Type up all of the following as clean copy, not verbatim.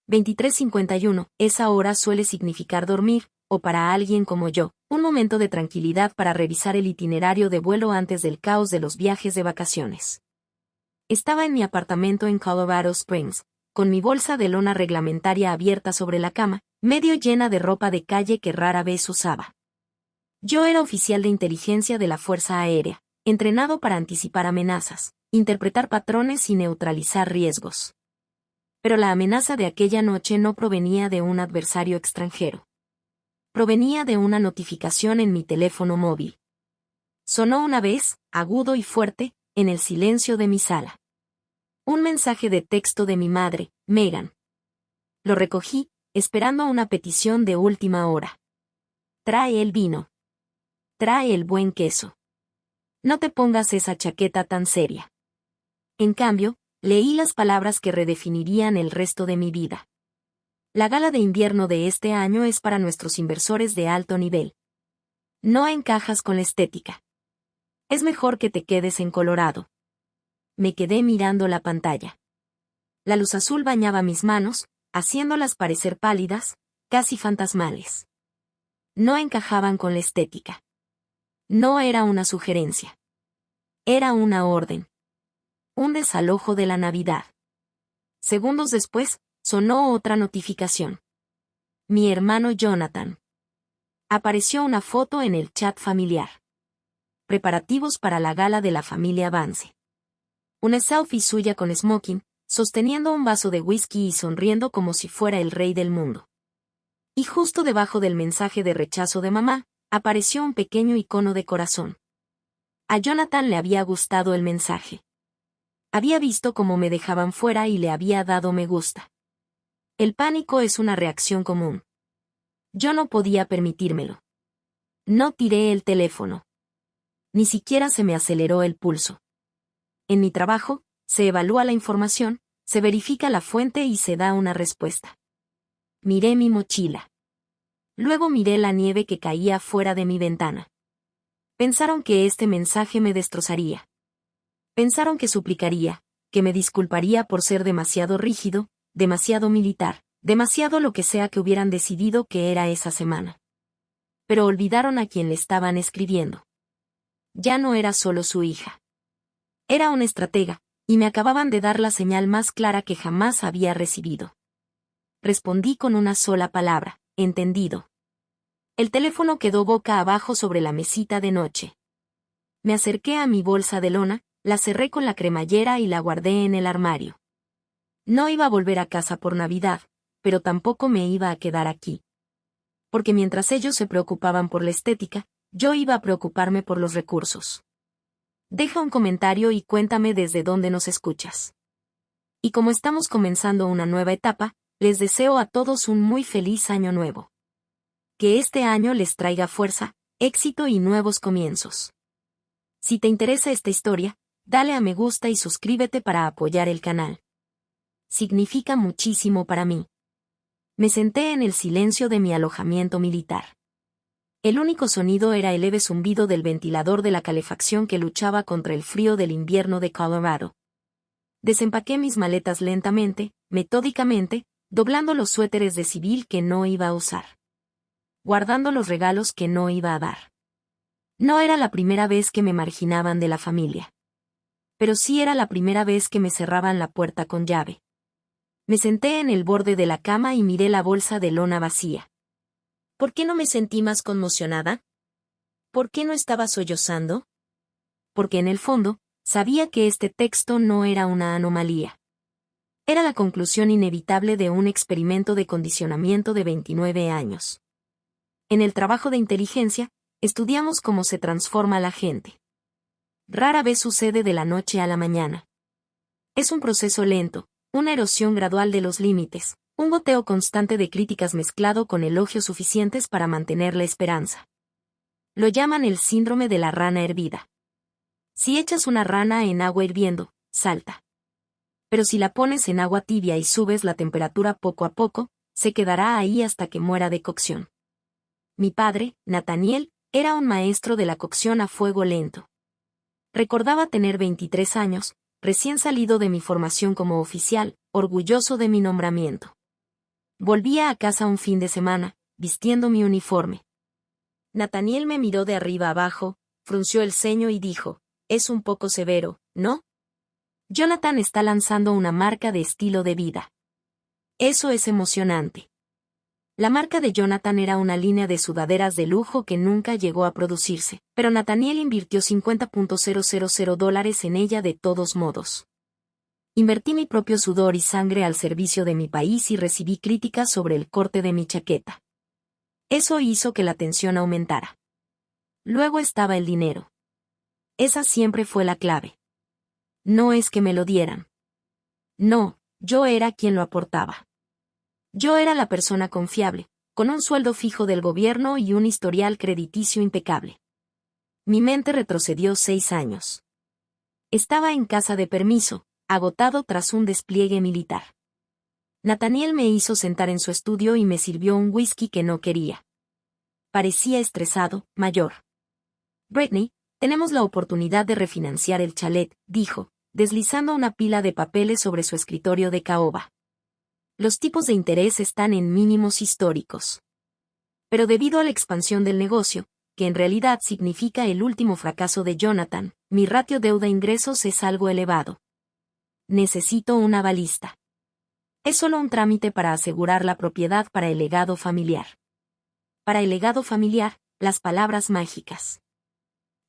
23:51. Esa hora suele significar dormir, o para alguien como yo, un momento de tranquilidad para revisar el itinerario de vuelo antes del caos de los viajes de vacaciones. Estaba en mi apartamento en Colorado Springs, con mi bolsa de lona reglamentaria abierta sobre la cama, medio llena de ropa de calle que rara vez usaba. Yo era oficial de inteligencia de la Fuerza Aérea, entrenado para anticipar amenazas, interpretar patrones y neutralizar riesgos. Pero la amenaza de aquella noche no provenía de un adversario extranjero. Provenía de una notificación en mi teléfono móvil. Sonó una vez, agudo y fuerte, en el silencio de mi sala. Un mensaje de texto de mi madre, Megan. Lo recogí, esperando una petición de última hora. Trae el vino. Trae el buen queso. No te pongas esa chaqueta tan seria. En cambio, leí las palabras que redefinirían el resto de mi vida. La gala de invierno de este año es para nuestros inversores de alto nivel. No encajas con la estética. Es mejor que te quedes en Colorado. Me quedé mirando la pantalla. La luz azul bañaba mis manos, haciéndolas parecer pálidas, casi fantasmales. No encajaban con la estética. No era una sugerencia. Era una orden. Un desalojo de la Navidad. Segundos después, sonó otra notificación. Mi hermano Jonathan. Apareció una foto en el chat familiar. Preparativos para la gala de la familia Vance. Una selfie suya con smoking, sosteniendo un vaso de whisky y sonriendo como si fuera el rey del mundo. Y justo debajo del mensaje de rechazo de mamá, apareció un pequeño icono de corazón. A Jonathan le había gustado el mensaje. Había visto cómo me dejaban fuera y le había dado me gusta. El pánico es una reacción común. Yo no podía permitírmelo. No tiré el teléfono. Ni siquiera se me aceleró el pulso. En mi trabajo, se evalúa la información, se verifica la fuente y se da una respuesta. Miré mi mochila. Luego miré la nieve que caía fuera de mi ventana. Pensaron que este mensaje me destrozaría. Pensaron que suplicaría, que me disculparía por ser demasiado rígido, demasiado militar, demasiado lo que sea que hubieran decidido que era esa semana. Pero olvidaron a quien le estaban escribiendo. Ya no era solo su hija. Era una estratega, y me acababan de dar la señal más clara que jamás había recibido. Respondí con una sola palabra, entendido. El teléfono quedó boca abajo sobre la mesita de noche. Me acerqué a mi bolsa de lona, la cerré con la cremallera y la guardé en el armario. No iba a volver a casa por Navidad, pero tampoco me iba a quedar aquí. Porque mientras ellos se preocupaban por la estética, yo iba a preocuparme por los recursos. Deja un comentario y cuéntame desde dónde nos escuchas. Y como estamos comenzando una nueva etapa, les deseo a todos un muy feliz año nuevo. Que este año les traiga fuerza, éxito y nuevos comienzos. Si te interesa esta historia, dale a me gusta y suscríbete para apoyar el canal. Significa muchísimo para mí. Me senté en el silencio de mi alojamiento militar. El único sonido era el leve zumbido del ventilador de la calefacción que luchaba contra el frío del invierno de Colorado. Desempaqué mis maletas lentamente, metódicamente, doblando los suéteres de civil que no iba a usar. Guardando los regalos que no iba a dar. No era la primera vez que me marginaban de la familia. Pero sí era la primera vez que me cerraban la puerta con llave. Me senté en el borde de la cama y miré la bolsa de lona vacía. ¿Por qué no me sentí más conmocionada? ¿Por qué no estaba sollozando? Porque en el fondo, sabía que este texto no era una anomalía. Era la conclusión inevitable de un experimento de condicionamiento de 29 años. En el trabajo de inteligencia, estudiamos cómo se transforma la gente. Rara vez sucede de la noche a la mañana. Es un proceso lento, una erosión gradual de los límites, un goteo constante de críticas mezclado con elogios suficientes para mantener la esperanza. Lo llaman el síndrome de la rana hervida. Si echas una rana en agua hirviendo, salta. Pero si la pones en agua tibia y subes la temperatura poco a poco, se quedará ahí hasta que muera de cocción. Mi padre, Nathaniel, era un maestro de la cocción a fuego lento. Recordaba tener 23 años, recién salido de mi formación como oficial, orgulloso de mi nombramiento. Volvía a casa un fin de semana, vistiendo mi uniforme. Nathaniel me miró de arriba abajo, frunció el ceño y dijo, es un poco severo, ¿no? Jonathan está lanzando una marca de estilo de vida. Eso es emocionante. La marca de Jonathan era una línea de sudaderas de lujo que nunca llegó a producirse, pero Nathaniel invirtió $50,000 en ella de todos modos. Invertí mi propio sudor y sangre al servicio de mi país y recibí críticas sobre el corte de mi chaqueta. Eso hizo que la tensión aumentara. Luego estaba el dinero. Esa siempre fue la clave. No es que me lo dieran. No, yo era quien lo aportaba. Yo era la persona confiable, con un sueldo fijo del gobierno y un historial crediticio impecable. Mi mente retrocedió 6 años. Estaba en casa de permiso, agotado tras un despliegue militar. Nathaniel me hizo sentar en su estudio y me sirvió un whisky que no quería. Parecía estresado, mayor. Brittany, tenemos la oportunidad de refinanciar el chalet, dijo, deslizando una pila de papeles sobre su escritorio de caoba. Los tipos de interés están en mínimos históricos. Pero debido a la expansión del negocio, que en realidad significa el último fracaso de Jonathan, mi ratio deuda-ingresos es algo elevado. Necesito una balista. Es solo un trámite para asegurar la propiedad para el legado familiar. Para el legado familiar, las palabras mágicas.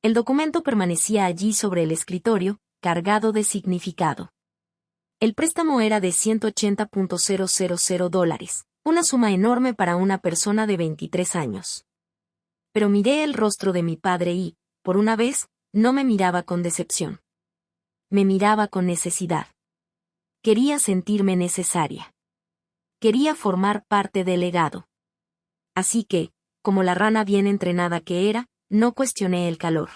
El documento permanecía allí sobre el escritorio, cargado de significado. El préstamo era de $180,000, una suma enorme para una persona de 23 años. Pero miré el rostro de mi padre y, por una vez, no me miraba con decepción. Me miraba con necesidad. Quería sentirme necesaria. Quería formar parte del legado. Así que, como la rana bien entrenada que era, no cuestioné el calor.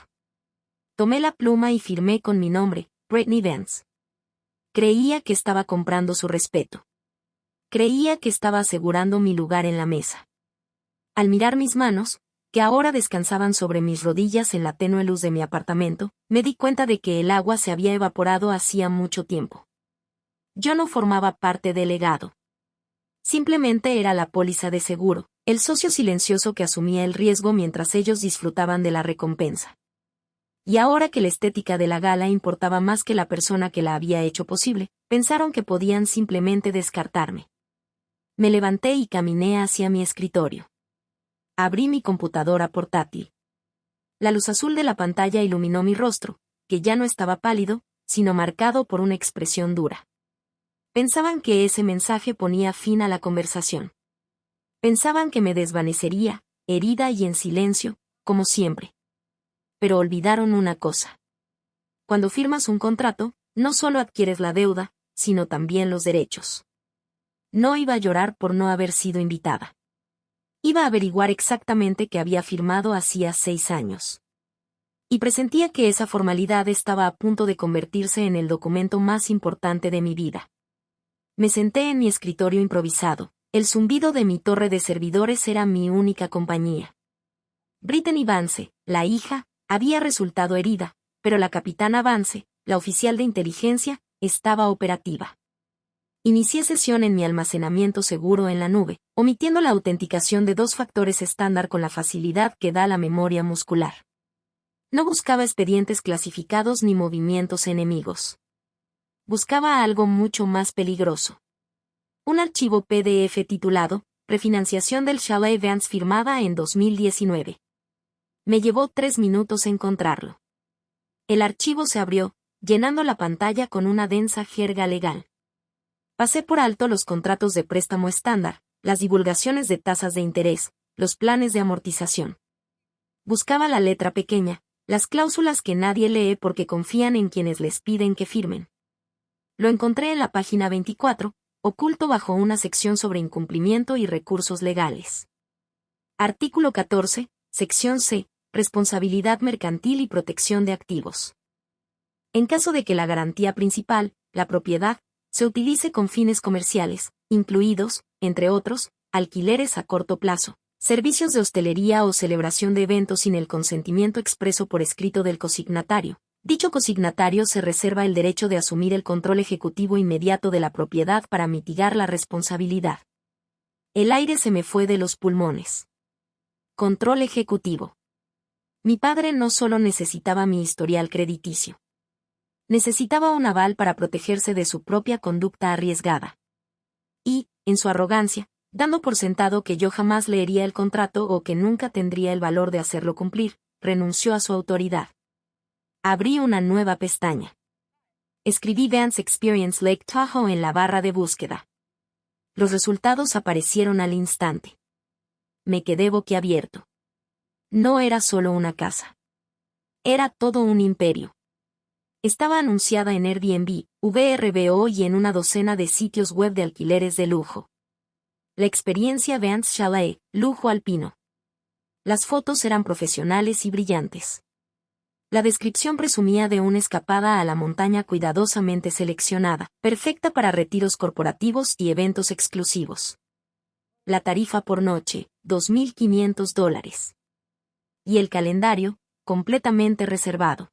Tomé la pluma y firmé con mi nombre, Brittany Vance. Creía que estaba comprando su respeto. Creía que estaba asegurando mi lugar en la mesa. Al mirar mis manos, que ahora descansaban sobre mis rodillas en la tenue luz de mi apartamento, me di cuenta de que el agua se había evaporado hacía mucho tiempo. Yo no formaba parte del legado. Simplemente era la póliza de seguro, el socio silencioso que asumía el riesgo mientras ellos disfrutaban de la recompensa. Y ahora que la estética de la gala importaba más que la persona que la había hecho posible, pensaron que podían simplemente descartarme. Me levanté y caminé hacia mi escritorio. Abrí mi computadora portátil. La luz azul de la pantalla iluminó mi rostro, que ya no estaba pálido, sino marcado por una expresión dura. Pensaban que ese mensaje ponía fin a la conversación. Pensaban que me desvanecería, herida y en silencio, como siempre. Pero olvidaron una cosa. Cuando firmas un contrato, no solo adquieres la deuda, sino también los derechos. No iba a llorar por no haber sido invitada. Iba a averiguar exactamente qué había firmado hacía 6 años. Y presentía que esa formalidad estaba a punto de convertirse en el documento más importante de mi vida. Me senté en mi escritorio improvisado. El zumbido de mi torre de servidores era mi única compañía. Brittany Vance, la hija, había resultado herida, pero la capitana Vance, la oficial de inteligencia, estaba operativa. Inicié sesión en mi almacenamiento seguro en la nube, omitiendo la autenticación de 2 factores estándar con la facilidad que da la memoria muscular. No buscaba expedientes clasificados ni movimientos enemigos. Buscaba algo mucho más peligroso. Un archivo PDF titulado, Refinanciación del Chalet Vance firmada en 2019. Me llevó 3 minutos encontrarlo. El archivo se abrió, llenando la pantalla con una densa jerga legal. Pasé por alto los contratos de préstamo estándar, las divulgaciones de tasas de interés, los planes de amortización. Buscaba la letra pequeña, las cláusulas que nadie lee porque confían en quienes les piden que firmen. Lo encontré en la página 24, oculto bajo una sección sobre incumplimiento y recursos legales. Artículo 14, sección C, responsabilidad mercantil y protección de activos. En caso de que la garantía principal, la propiedad, se utilice con fines comerciales, incluidos, entre otros, alquileres a corto plazo, servicios de hostelería o celebración de eventos sin el consentimiento expreso por escrito del consignatario. Dicho consignatario se reserva el derecho de asumir el control ejecutivo inmediato de la propiedad para mitigar la responsabilidad. El aire se me fue de los pulmones. Control ejecutivo. Mi padre no solo necesitaba mi historial crediticio. Necesitaba un aval para protegerse de su propia conducta arriesgada. Y, en su arrogancia, dando por sentado que yo jamás leería el contrato o que nunca tendría el valor de hacerlo cumplir, renunció a su autoridad. Abrí una nueva pestaña. Escribí Vance Experience Lake Tahoe en la barra de búsqueda. Los resultados aparecieron al instante. Me quedé boquiabierto. No era solo una casa. Era todo un imperio. Estaba anunciada en Airbnb, VRBO y en una docena de sitios web de alquileres de lujo. La experiencia Vance Chalet, lujo alpino. Las fotos eran profesionales y brillantes. La descripción presumía de una escapada a la montaña cuidadosamente seleccionada, perfecta para retiros corporativos y eventos exclusivos. La tarifa por noche, $2,500. Y el calendario, completamente reservado.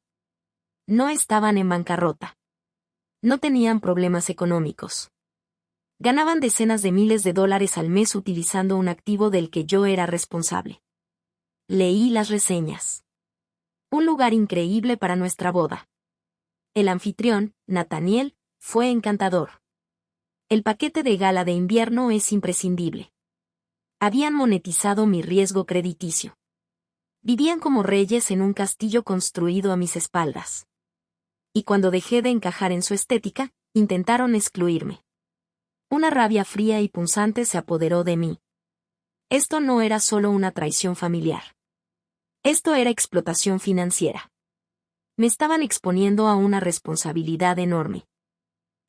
No estaban en bancarrota. No tenían problemas económicos. Ganaban decenas de miles de dólares al mes utilizando un activo del que yo era responsable. Leí las reseñas. Un lugar increíble para nuestra boda. El anfitrión, Nathaniel, fue encantador. El paquete de gala de invierno es imprescindible. Habían monetizado mi riesgo crediticio. Vivían como reyes en un castillo construido a mis espaldas. Y cuando dejé de encajar en su estética, intentaron excluirme. Una rabia fría y punzante se apoderó de mí. Esto no era solo una traición familiar. Esto era explotación financiera. Me estaban exponiendo a una responsabilidad enorme.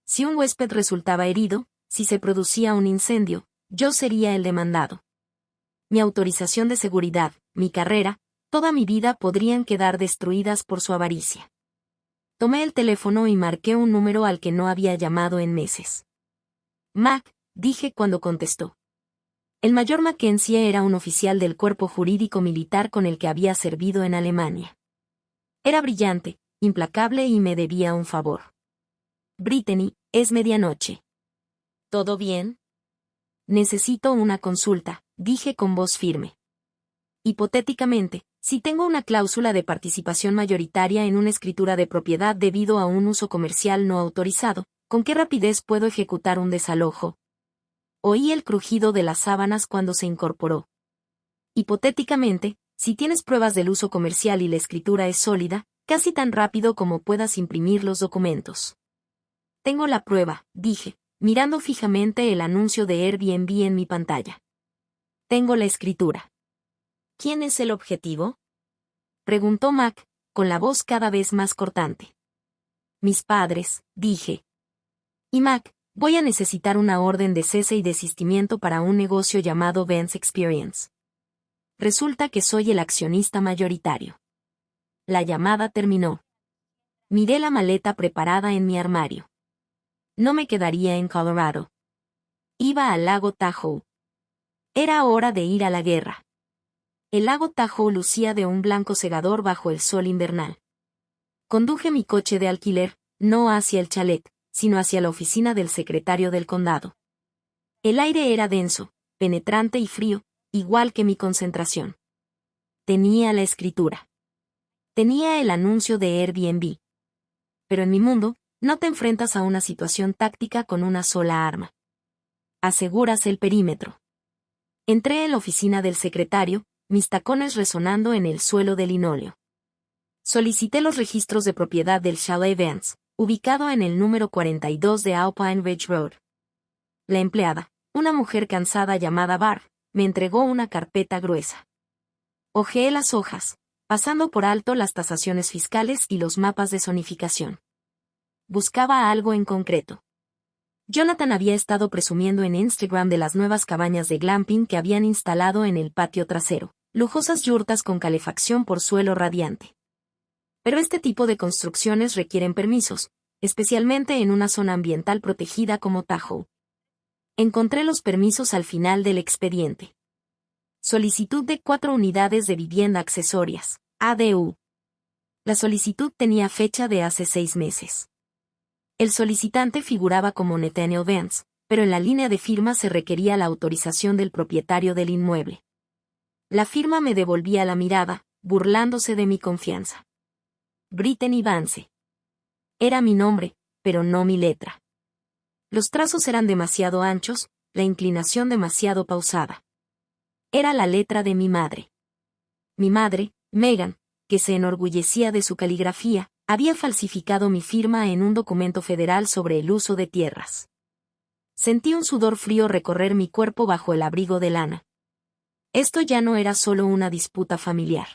Si un huésped resultaba herido, si se producía un incendio, yo sería el demandado. Mi autorización de seguridad, mi carrera, toda mi vida podrían quedar destruidas por su avaricia. Tomé el teléfono y marqué un número al que no había llamado en meses. Mac, dije cuando contestó. El mayor Mackenzie era un oficial del cuerpo jurídico militar con el que había servido en Alemania. Era brillante, implacable y me debía un favor. Brittany, es medianoche. ¿Todo bien? Necesito una consulta, dije con voz firme. Hipotéticamente, si tengo una cláusula de participación mayoritaria en una escritura de propiedad debido a un uso comercial no autorizado, ¿con qué rapidez puedo ejecutar un desalojo? Oí el crujido de las sábanas cuando se incorporó. Hipotéticamente, si tienes pruebas del uso comercial y la escritura es sólida, casi tan rápido como puedas imprimir los documentos. Tengo la prueba, dije, mirando fijamente el anuncio de Airbnb en mi pantalla. Tengo la escritura. ¿Quién es el objetivo? Preguntó Mac, con la voz cada vez más cortante. Mis padres, dije. Y Mac, voy a necesitar una orden de cese y desistimiento para un negocio llamado Vance Experience. Resulta que soy el accionista mayoritario. La llamada terminó. Miré la maleta preparada en mi armario. No me quedaría en Colorado. Iba al lago Tahoe. Era hora de ir a la guerra. El lago Tahoe lucía de un blanco cegador bajo el sol invernal. Conduje mi coche de alquiler, no hacia el chalet, sino hacia la oficina del secretario del condado. El aire era denso, penetrante y frío, igual que mi concentración. Tenía la escritura. Tenía el anuncio de Airbnb. Pero en mi mundo, no te enfrentas a una situación táctica con una sola arma. Aseguras el perímetro. Entré en la oficina del secretario, mis tacones resonando en el suelo de linóleo. Solicité los registros de propiedad del Chalet Vance, ubicado en el número 42 de Alpine Ridge Road. La empleada, una mujer cansada llamada Barb, me entregó una carpeta gruesa. Hojeé las hojas, pasando por alto las tasaciones fiscales y los mapas de zonificación. Buscaba algo en concreto. Jonathan había estado presumiendo en Instagram de las nuevas cabañas de glamping que habían instalado en el patio trasero, lujosas yurtas con calefacción por suelo radiante. Pero este tipo de construcciones requieren permisos, especialmente en una zona ambiental protegida como Tahoe. Encontré los permisos al final del expediente. Solicitud de 4 unidades de vivienda accesorias, ADU. La solicitud tenía fecha de hace 6 meses. El solicitante figuraba como Nathaniel Vance, pero en la línea de firma se requería la autorización del propietario del inmueble. La firma me devolvía la mirada, burlándose de mi confianza. Brittany Vance. Era mi nombre, pero no mi letra. Los trazos eran demasiado anchos, la inclinación demasiado pausada. Era la letra de mi madre. Mi madre, Megan, que se enorgullecía de su caligrafía, había falsificado mi firma en un documento federal sobre el uso de tierras. Sentí un sudor frío recorrer mi cuerpo bajo el abrigo de lana. Esto ya no era solo una disputa familiar.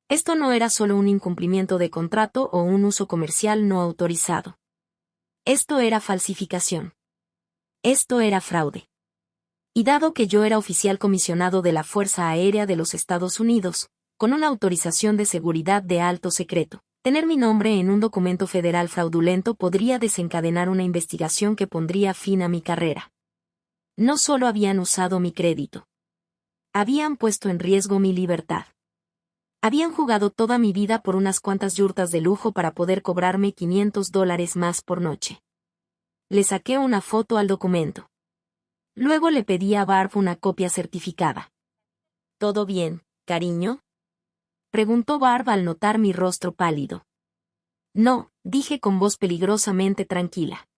Esto no era solo un incumplimiento de contrato o un uso comercial no autorizado. Esto era falsificación. Esto era fraude. Y dado que yo era oficial comisionado de la Fuerza Aérea de los Estados Unidos, con una autorización de seguridad de alto secreto, tener mi nombre en un documento federal fraudulento podría desencadenar una investigación que pondría fin a mi carrera. No solo habían usado mi crédito. Habían puesto en riesgo mi libertad. Habían jugado toda mi vida por unas cuantas yurtas de lujo para poder cobrarme $500 más por noche. Le saqué una foto al documento. Luego le pedí a Barb una copia certificada. ¿Todo bien, cariño?, preguntó Barb al notar mi rostro pálido. No, dije con voz peligrosamente tranquila.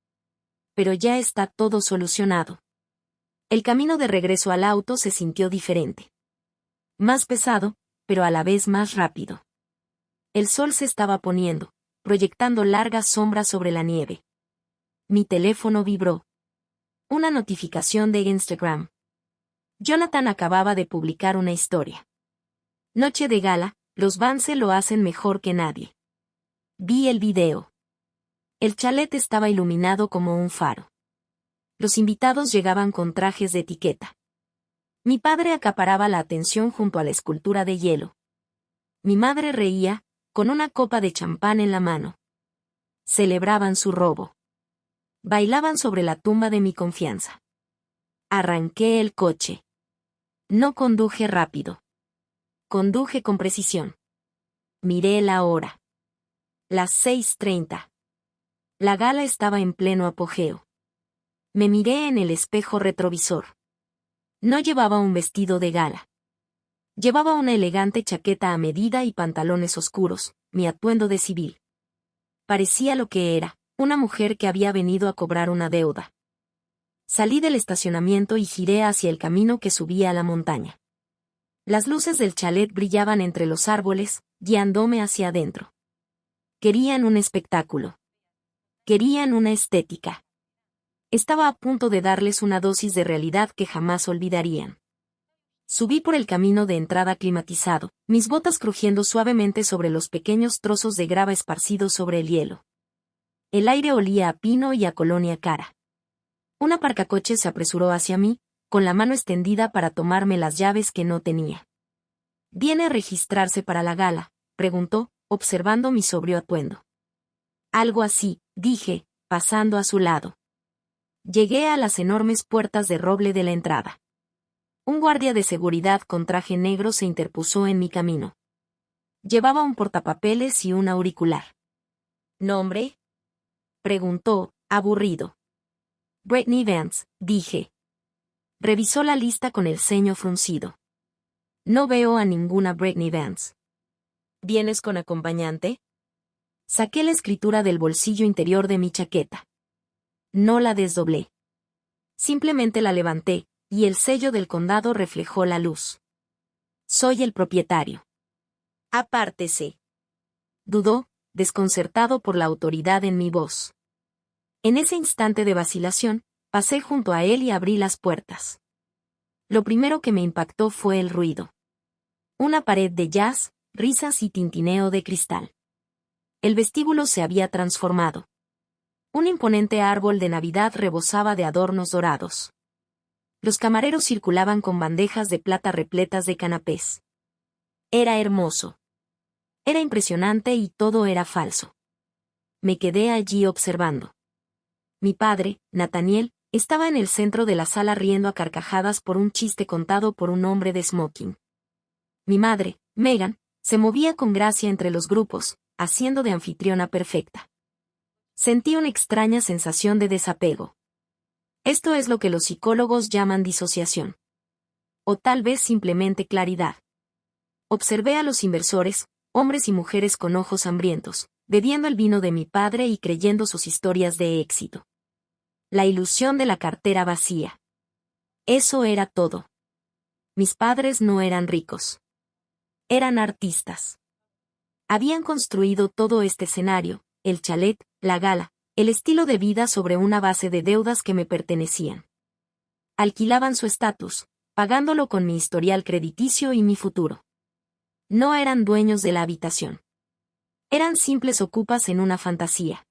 Pero ya está todo solucionado. El camino de regreso al auto se sintió diferente. Más pesado, pero a la vez más rápido. El sol se estaba poniendo, proyectando largas sombras sobre la nieve. Mi teléfono vibró. Una notificación de Instagram. Jonathan acababa de publicar una historia. Noche de gala, los Vance lo hacen mejor que nadie. Vi el video. El chalet estaba iluminado como un faro. Los invitados llegaban con trajes de etiqueta. Mi padre acaparaba la atención junto a la escultura de hielo. Mi madre reía, con una copa de champán en la mano. Celebraban su robo. Bailaban sobre la tumba de mi confianza. Arranqué el coche. No conduje rápido. Conduje con precisión. Miré la hora. Las 6:30. La gala estaba en pleno apogeo. Me miré en el espejo retrovisor. No llevaba un vestido de gala. Llevaba una elegante chaqueta a medida y pantalones oscuros, mi atuendo de civil. Parecía lo que era, una mujer que había venido a cobrar una deuda. Salí del estacionamiento y giré hacia el camino que subía a la montaña. Las luces del chalet brillaban entre los árboles, guiándome hacia adentro. Querían un espectáculo. Querían una estética. Estaba a punto de darles una dosis de realidad que jamás olvidarían. Subí por el camino de entrada climatizado, mis botas crujiendo suavemente sobre los pequeños trozos de grava esparcidos sobre el hielo. El aire olía a pino y a colonia cara. Un aparcacoche se apresuró hacia mí, con la mano extendida para tomarme las llaves que no tenía. ¿Viene a registrarse para la gala?, preguntó, observando mi sobrio atuendo. Algo así, dije, pasando a su lado. Llegué a las enormes puertas de roble de la entrada. Un guardia de seguridad con traje negro se interpuso en mi camino. Llevaba un portapapeles y un auricular. ¿Nombre?, preguntó, aburrido. Brittany Vance, dije. Revisó la lista con el ceño fruncido. No veo a ninguna Brittany Vance. ¿Vienes con acompañante? Saqué la escritura del bolsillo interior de mi chaqueta. No la desdoblé. Simplemente la levanté, y el sello del condado reflejó la luz. Soy el propietario. Apártese. Dudó, desconcertado por la autoridad en mi voz. En ese instante de vacilación, pasé junto a él y abrí las puertas. Lo primero que me impactó fue el ruido. Una pared de jazz, risas y tintineo de cristal. El vestíbulo se había transformado. Un imponente árbol de Navidad rebosaba de adornos dorados. Los camareros circulaban con bandejas de plata repletas de canapés. Era hermoso. Era impresionante y todo era falso. Me quedé allí observando. Mi padre, Nathaniel, estaba en el centro de la sala riendo a carcajadas por un chiste contado por un hombre de smoking. Mi madre, Megan, se movía con gracia entre los grupos, haciendo de anfitriona perfecta. Sentí una extraña sensación de desapego. Esto es lo que los psicólogos llaman disociación. O tal vez simplemente claridad. Observé a los inversores, hombres y mujeres con ojos hambrientos, bebiendo el vino de mi padre y creyendo sus historias de éxito. La ilusión de la cartera vacía. Eso era todo. Mis padres no eran ricos. Eran artistas. Habían construido todo este escenario, el chalet, la gala, el estilo de vida sobre una base de deudas que me pertenecían. Alquilaban su estatus, pagándolo con mi historial crediticio y mi futuro. No eran dueños de la habitación. Eran simples ocupas en una fantasía.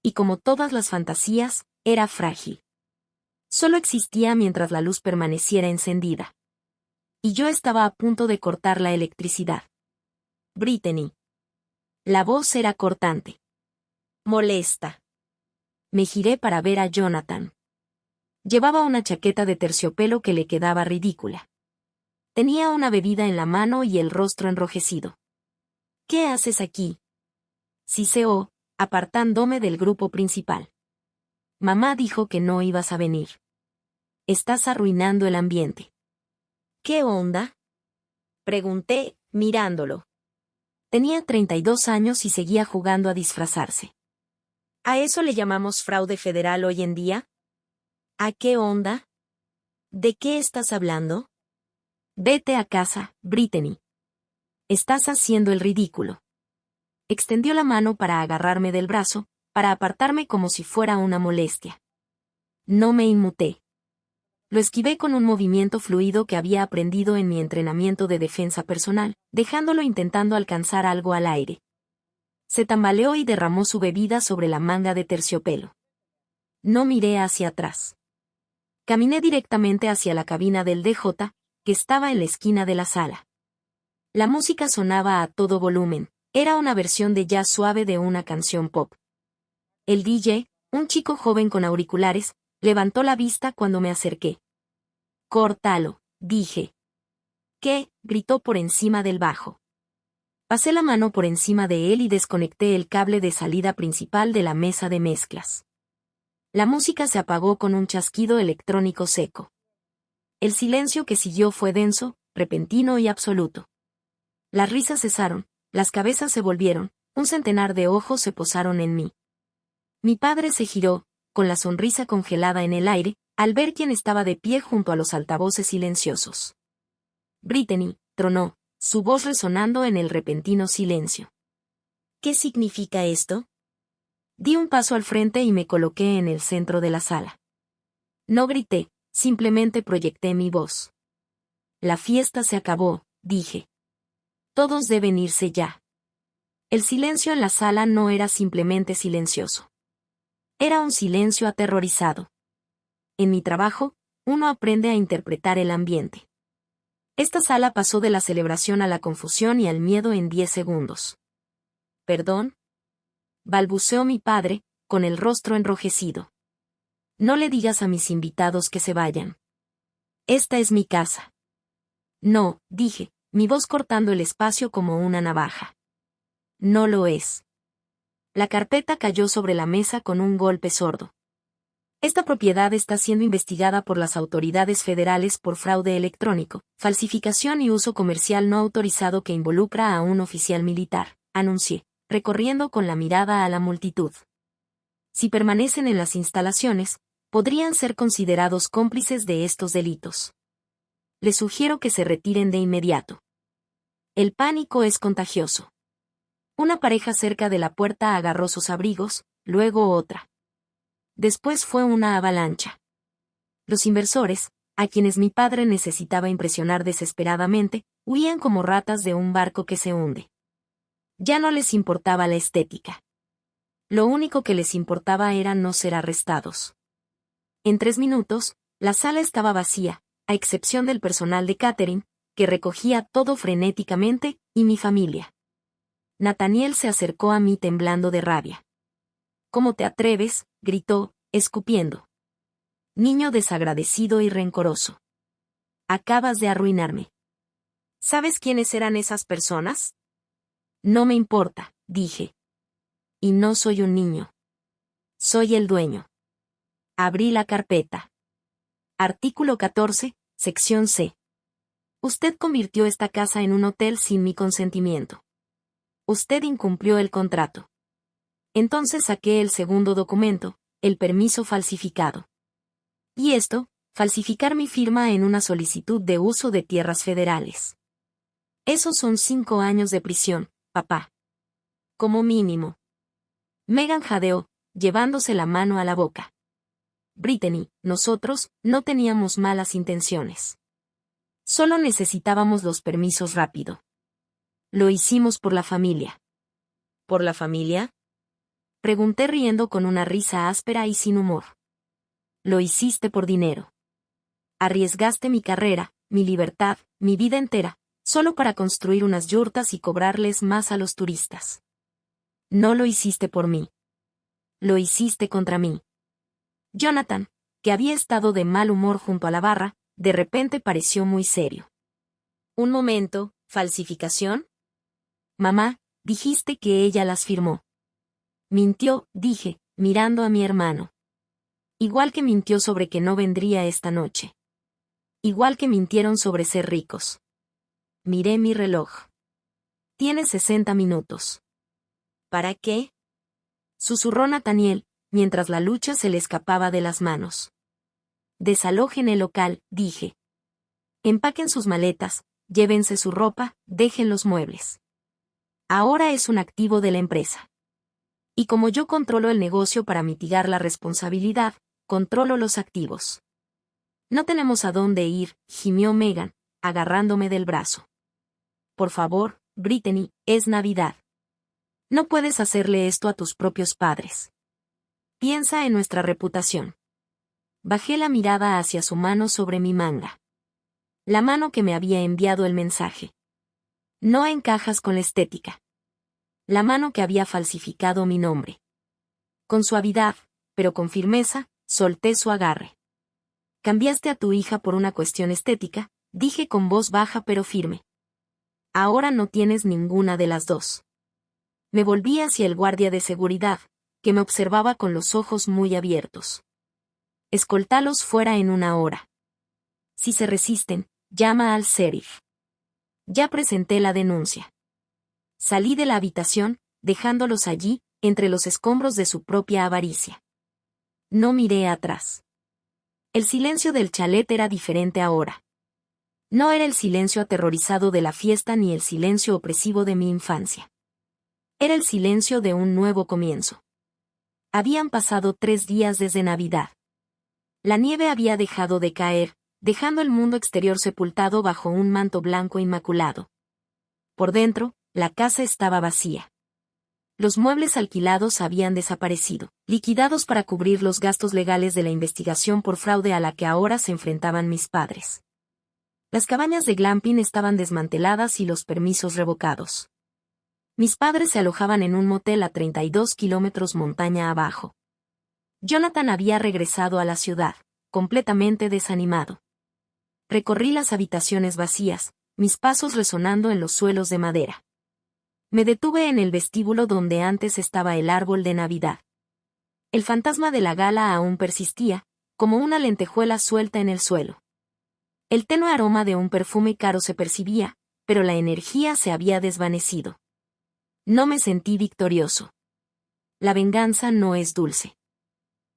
Y como todas las fantasías, era frágil. Solo existía mientras la luz permaneciera encendida. Y yo estaba a punto de cortar la electricidad. Brittany. La voz era cortante. Molesta. Me giré para ver a Jonathan. Llevaba una chaqueta de terciopelo que le quedaba ridícula. Tenía una bebida en la mano y el rostro enrojecido. ¿Qué haces aquí? Siseó, apartándome del grupo principal. Mamá dijo que no ibas a venir. Estás arruinando el ambiente. ¿Qué onda? Pregunté, mirándolo. Tenía 32 años y seguía jugando a disfrazarse. ¿A eso le llamamos fraude federal hoy en día? ¿A qué onda? ¿De qué estás hablando? Vete a casa, Brittany. Estás haciendo el ridículo. Extendió la mano para agarrarme del brazo, para apartarme como si fuera una molestia. No me inmuté. Lo esquivé con un movimiento fluido que había aprendido en mi entrenamiento de defensa personal, dejándolo intentando alcanzar algo al aire. Se tambaleó y derramó su bebida sobre la manga de terciopelo. No miré hacia atrás. Caminé directamente hacia la cabina del DJ, que estaba en la esquina de la sala. La música sonaba a todo volumen, era una versión de jazz suave de una canción pop. El DJ, un chico joven con auriculares, levantó la vista cuando me acerqué. «Córtalo», dije. «¿Qué?», gritó por encima del bajo. Pasé la mano por encima de él y desconecté el cable de salida principal de la mesa de mezclas. La música se apagó con un chasquido electrónico seco. El silencio que siguió fue denso, repentino y absoluto. Las risas cesaron, las cabezas se volvieron, un centenar de ojos se posaron en mí. Mi padre se giró, con la sonrisa congelada en el aire, al ver quién estaba de pie junto a los altavoces silenciosos. Brittany, tronó, su voz resonando en el repentino silencio. ¿Qué significa esto? Di un paso al frente y me coloqué en el centro de la sala. No grité, simplemente proyecté mi voz. La fiesta se acabó, dije. Todos deben irse ya. El silencio en la sala no era simplemente silencioso. Era un silencio aterrorizado. En mi trabajo, uno aprende a interpretar el ambiente. Esta sala pasó de la celebración a la confusión y al miedo en 10 segundos. ¿Perdón?, balbuceó mi padre, con el rostro enrojecido. No le digas a mis invitados que se vayan. Esta es mi casa. No, dije, mi voz cortando el espacio como una navaja. No lo es. La carpeta cayó sobre la mesa con un golpe sordo. Esta propiedad está siendo investigada por las autoridades federales por fraude electrónico, falsificación y uso comercial no autorizado que involucra a un oficial militar, anuncié, recorriendo con la mirada a la multitud. Si permanecen en las instalaciones, podrían ser considerados cómplices de estos delitos. Les sugiero que se retiren de inmediato. El pánico es contagioso. Una pareja cerca de la puerta agarró sus abrigos, luego otra. Después fue una avalancha. Los inversores, a quienes mi padre necesitaba impresionar desesperadamente, huían como ratas de un barco que se hunde. Ya no les importaba la estética. Lo único que les importaba era no ser arrestados. En 3 minutos, la sala estaba vacía, a excepción del personal de catering, que recogía todo frenéticamente, y mi familia. Nathaniel se acercó a mí temblando de rabia. «¿Cómo te atreves?», gritó, escupiendo. «Niño desagradecido y rencoroso. Acabas de arruinarme». «¿Sabes quiénes eran esas personas?». «No me importa», dije. «Y no soy un niño. Soy el dueño». Abrí la carpeta. Artículo 14, sección C. Usted convirtió esta casa en un hotel sin mi consentimiento. Usted incumplió el contrato. Entonces saqué el segundo documento, el permiso falsificado. Y esto, falsificar mi firma en una solicitud de uso de tierras federales. Esos son 5 años de prisión, papá. Como mínimo. Megan jadeó, llevándose la mano a la boca. Brittany, nosotros no teníamos malas intenciones. Solo necesitábamos los permisos rápido. Lo hicimos por la familia. ¿Por la familia? Pregunté riendo con una risa áspera y sin humor. Lo hiciste por dinero. Arriesgaste mi carrera, mi libertad, mi vida entera, solo para construir unas yurtas y cobrarles más a los turistas. No lo hiciste por mí. Lo hiciste contra mí. Jonathan, que había estado de mal humor junto a la barra, de repente pareció muy serio. Un momento, ¿falsificación? Mamá, dijiste que ella las firmó. Mintió, dije, mirando a mi hermano. Igual que mintió sobre que no vendría esta noche. Igual que mintieron sobre ser ricos. Miré mi reloj. Tiene 60 minutos. ¿Para qué? Susurró Nathaniel, mientras la lucha se le escapaba de las manos. Desalojen el local, dije. Empaquen sus maletas, llévense su ropa, dejen los muebles. Ahora es un activo de la empresa. Y como yo controlo el negocio para mitigar la responsabilidad, controlo los activos. No tenemos a dónde ir, gimió Megan, agarrándome del brazo. Por favor, Brittany, es Navidad. No puedes hacerle esto a tus propios padres. Piensa en nuestra reputación. Bajé la mirada hacia su mano sobre mi manga. La mano que me había enviado el mensaje. No encajas con la estética. La mano que había falsificado mi nombre. Con suavidad, pero con firmeza, solté su agarre. Cambiaste a tu hija por una cuestión estética, dije con voz baja pero firme. Ahora no tienes ninguna de las dos. Me volví hacia el guardia de seguridad, que me observaba con los ojos muy abiertos. Escoltalos fuera en 1 hora. Si se resisten, llama al sheriff. Ya presenté la denuncia. Salí de la habitación, dejándolos allí, entre los escombros de su propia avaricia. No miré atrás. El silencio del chalet era diferente ahora. No era el silencio aterrorizado de la fiesta ni el silencio opresivo de mi infancia. Era el silencio de un nuevo comienzo. Habían pasado 3 días desde Navidad. La nieve había dejado de caer, dejando el mundo exterior sepultado bajo un manto blanco inmaculado. Por dentro, la casa estaba vacía. Los muebles alquilados habían desaparecido, liquidados para cubrir los gastos legales de la investigación por fraude a la que ahora se enfrentaban mis padres. Las cabañas de glamping estaban desmanteladas y los permisos revocados. Mis padres se alojaban en un motel a 32 kilómetros montaña abajo. Jonathan había regresado a la ciudad, completamente desanimado. Recorrí las habitaciones vacías, mis pasos resonando en los suelos de madera. Me detuve en el vestíbulo donde antes estaba el árbol de Navidad. El fantasma de la gala aún persistía, como una lentejuela suelta en el suelo. El tenue aroma de un perfume caro se percibía, pero la energía se había desvanecido. No me sentí victorioso. La venganza no es dulce.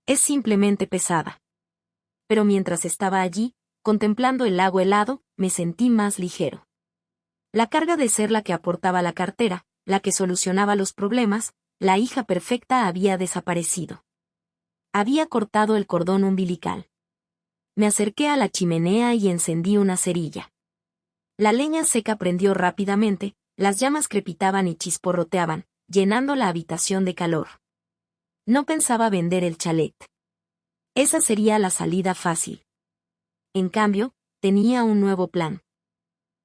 Es simplemente pesada. Pero mientras estaba allí, contemplando el lago helado, me sentí más ligero. La carga de ser la que aportaba la cartera, la que solucionaba los problemas, la hija perfecta había desaparecido. Había cortado el cordón umbilical. Me acerqué a la chimenea y encendí una cerilla. La leña seca prendió rápidamente, las llamas crepitaban y chisporroteaban, llenando la habitación de calor. No pensaba vender el chalet. Esa sería la salida fácil. En cambio, tenía un nuevo plan.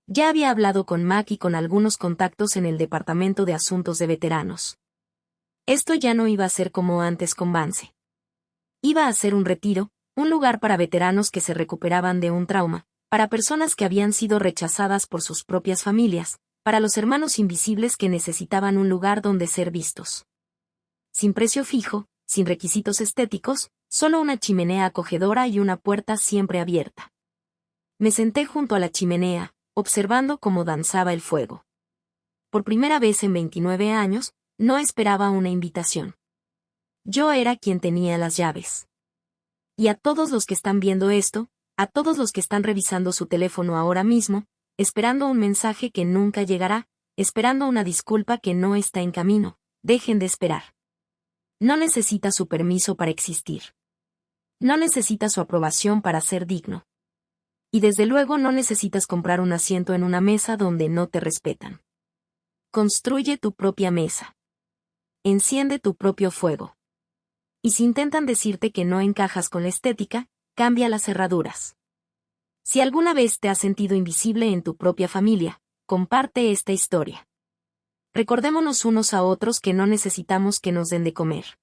Ya había hablado con Mac y con algunos contactos en el Departamento de Asuntos de Veteranos. Esto ya no iba a ser como antes con Vance. Iba a ser un retiro, un lugar para veteranos que se recuperaban de un trauma, para personas que habían sido rechazadas por sus propias familias, para los hermanos invisibles que necesitaban un lugar donde ser vistos. Sin precio fijo, sin requisitos estéticos, Solo una chimenea acogedora y una puerta siempre abierta. Me senté junto a la chimenea, observando cómo danzaba el fuego. Por primera vez en 29 años, no esperaba una invitación. Yo era quien tenía las llaves. Y a todos los que están viendo esto, a todos los que están revisando su teléfono ahora mismo, esperando un mensaje que nunca llegará, esperando una disculpa que no está en camino, dejen de esperar. No necesita su permiso para existir. No necesita su aprobación para ser digno. Y desde luego no necesitas comprar un asiento en una mesa donde no te respetan. Construye tu propia mesa. Enciende tu propio fuego. Y si intentan decirte que no encajas con la estética, cambia las cerraduras. Si alguna vez te has sentido invisible en tu propia familia, comparte esta historia. Recordémonos unos a otros que no necesitamos que nos den de comer.